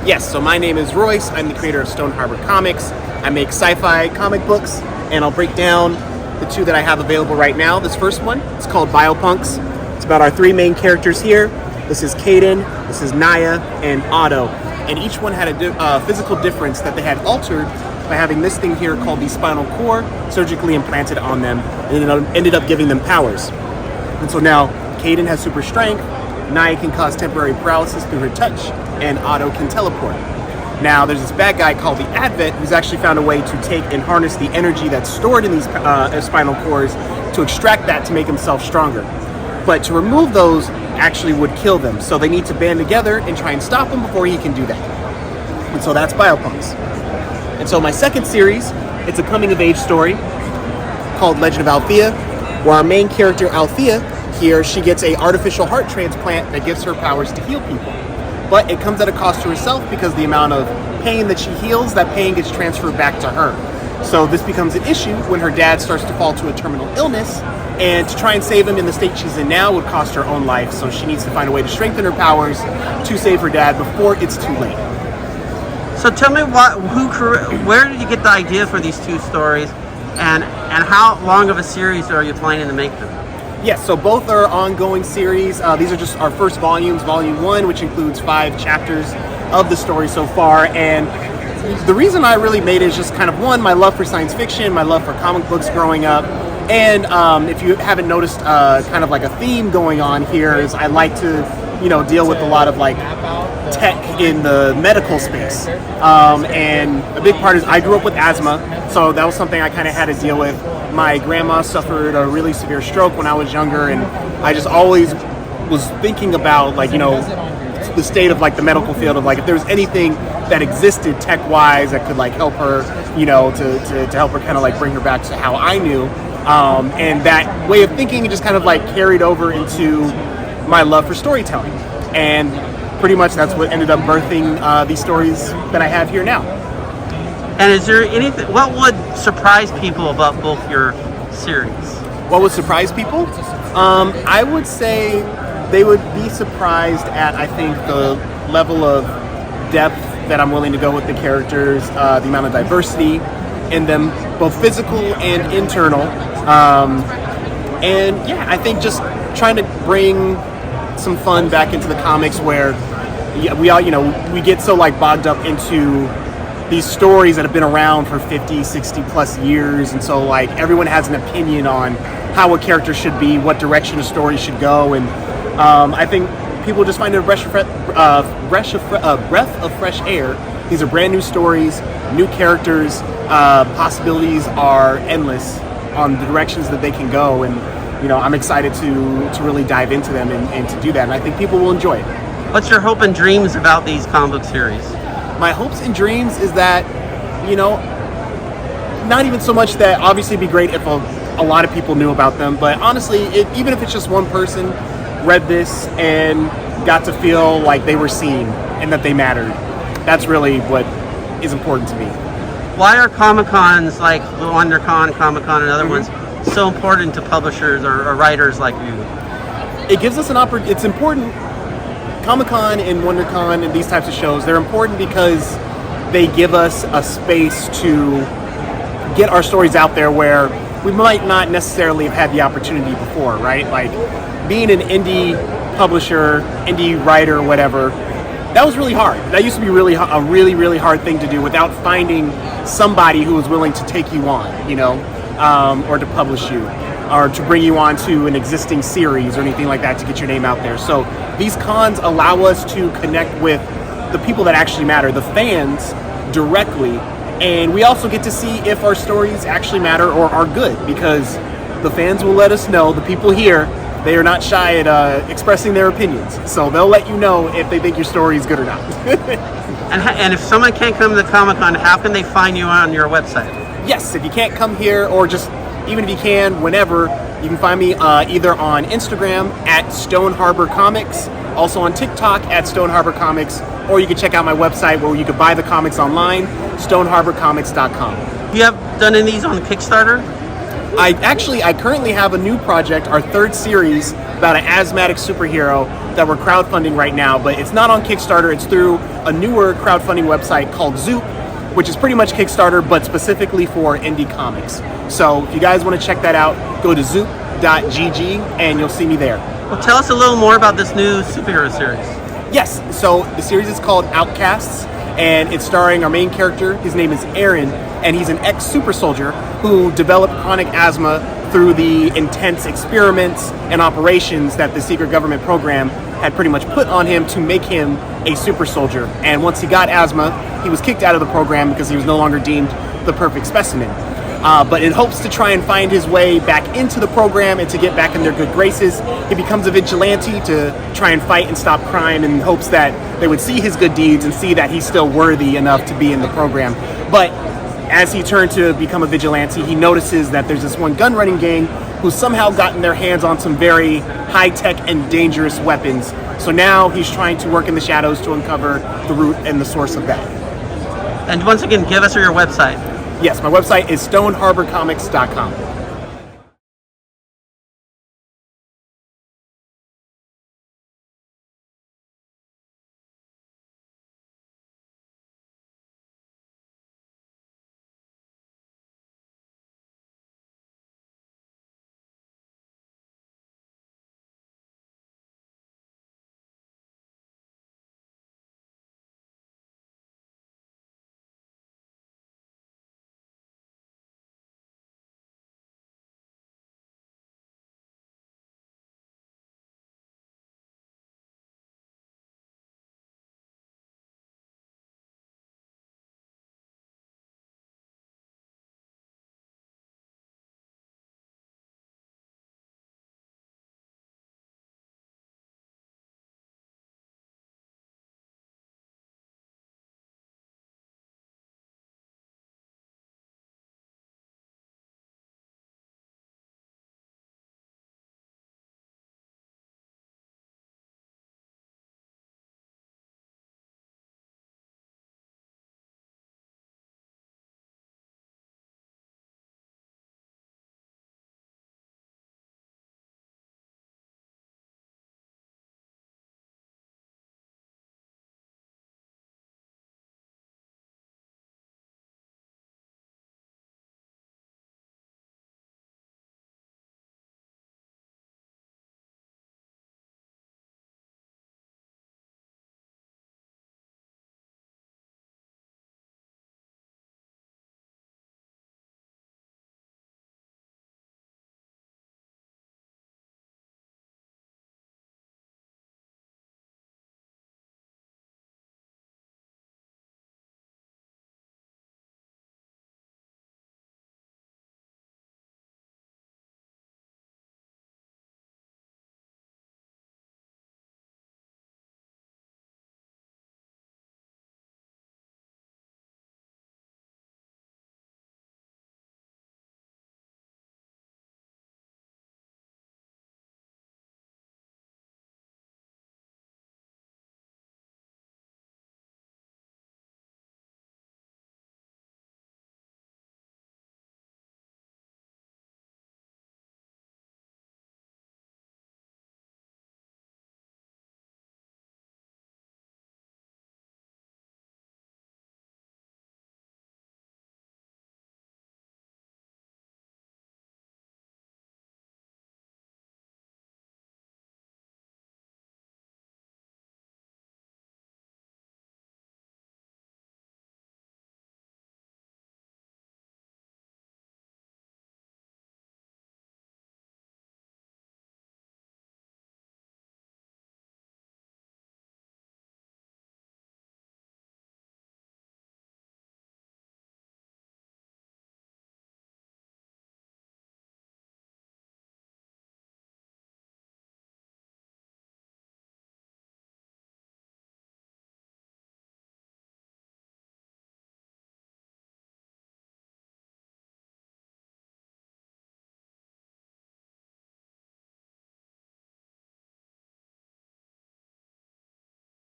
Yes, so my name is Royce. I'm the creator of Stone Harbor Comics. I make sci-fi comic books, and I'll break down the two that I have available right now. This first one, it's called Biopunks. It's about our three main characters here. This is Caden, this is Naya, and Otto. And each one had a physical difference that they had altered by having this thing here called the spinal cord surgically implanted on them, and it ended up giving them powers. And so now Caden has super strength, Naya can cause temporary paralysis through her touch, and Otto can teleport. Now there's this bad guy called the Advent who's actually found a way to take and harness the energy that's stored in these spinal cords to extract that to make himself stronger. But to remove those actually would kill them, so they need to band together and try and stop him before he can do that. And so that's Biopunks. And so my second series, it's a coming-of-age story called Legend of Althea, where our main character Althea here, she gets a artificial heart transplant that gives her powers to heal people. But it comes at a cost to herself because the amount of pain that she heals, that pain gets transferred back to her. So this becomes an issue when her dad starts to fall to a terminal illness, and to try and save him in the state she's in now would cost her own life. So she needs to find a way to strengthen her powers to save her dad before it's too late. So tell me, where did you get the idea for these two stories, and how long of a series are you planning to make them? Yes, so both are ongoing series. These are just our first volumes, volume 1, which includes 5 chapters of the story so far. And the reason I really made it is just kind of, one, my love for science fiction, my love for comic books growing up. And if you haven't noticed, kind of like a theme going on here is I like to, deal with a lot of like tech in the medical space. And a big part is I grew up with asthma, so that was something I kind of had to deal with. My grandma suffered a really severe stroke when I was younger, and I just always was thinking about the state of like the medical field of like if there was anything that existed tech-wise that could like help her, to help her kind of like bring her back to how I knew. And that way of thinking just kind of like carried over into my love for storytelling. And pretty much that's what ended up birthing these stories that I have here now. And is there anything, what would surprise people about both your series? What would surprise people? I would say they would be surprised at, I think, the level of depth that I'm willing to go with the characters, the amount of diversity in them, both physical and internal. And yeah, I think just trying to bring some fun back into the comics where we get so like bogged up into these stories that have been around for 50, 60 plus years, and so like everyone has an opinion on how a character should be, what direction a story should go, and I think people just find it a breath of fresh air. These are brand new stories, new characters, possibilities are endless on the directions that they can go, and I'm excited to really dive into them and to do that, and I think people will enjoy it. What's your hope and dreams about these comic book series? My hopes and dreams is that, not even so much that obviously it'd be great if a lot of people knew about them, but honestly, even if it's just one person read this and got to feel like they were seen and that they mattered, that's really what is important to me. Why are Comic-Cons like WonderCon, Comic-Con, and other ones so important to publishers or writers like you? It gives us an opportunity. It's important. Comic-Con and WonderCon and these types of shows, they're important because they give us a space to get our stories out there where we might not necessarily have had the opportunity before, right? Like being an indie publisher, indie writer, whatever, that was really hard. That used to be a really hard thing to do without finding somebody who was willing to take you on, or to publish you, or to bring you on to an existing series or anything like that to get your name out there. So these cons allow us to connect with the people that actually matter, the fans, directly. And we also get to see if our stories actually matter or are good, because the fans will let us know. The people here, they are not shy at expressing their opinions. So they'll let you know if they think your story is good or not. And if someone can't come to the Comic-Con, how can they find you on your website? Yes, if you can't come here, or just even if you can, whenever, you can find me either on Instagram at Stone Harbor Comics, also on TikTok at Stone Harbor Comics, or you can check out my website where you can buy the comics online, stoneharborcomics.com. You have done any of these on Kickstarter? I currently have a new project, our third series about an asthmatic superhero that we're crowdfunding right now, but it's not on Kickstarter. It's through a newer crowdfunding website called Zoop, which is pretty much Kickstarter, but specifically for indie comics. So if you guys want to check that out, go to zoop.gg and you'll see me there. Well, tell us a little more about this new superhero series. Yes, so the series is called Outcasts, and it's starring our main character. His name is Aaron, and he's an ex-super soldier who developed chronic asthma through the intense experiments and operations that the secret government program had pretty much put on him to make him a super soldier. And once he got asthma, he was kicked out of the program because he was no longer deemed the perfect specimen. But in hopes to try and find his way back into the program and to get back in their good graces, he becomes a vigilante to try and fight and stop crime in hopes that they would see his good deeds and see that he's still worthy enough to be in the program. But as he turned to become a vigilante, he notices that there's this one gun running gang who's somehow gotten their hands on some very high-tech and dangerous weapons. So now he's trying to work in the shadows to uncover the root and the source of that. And once again, give us your website. Yes, my website is stoneharborcomics.com.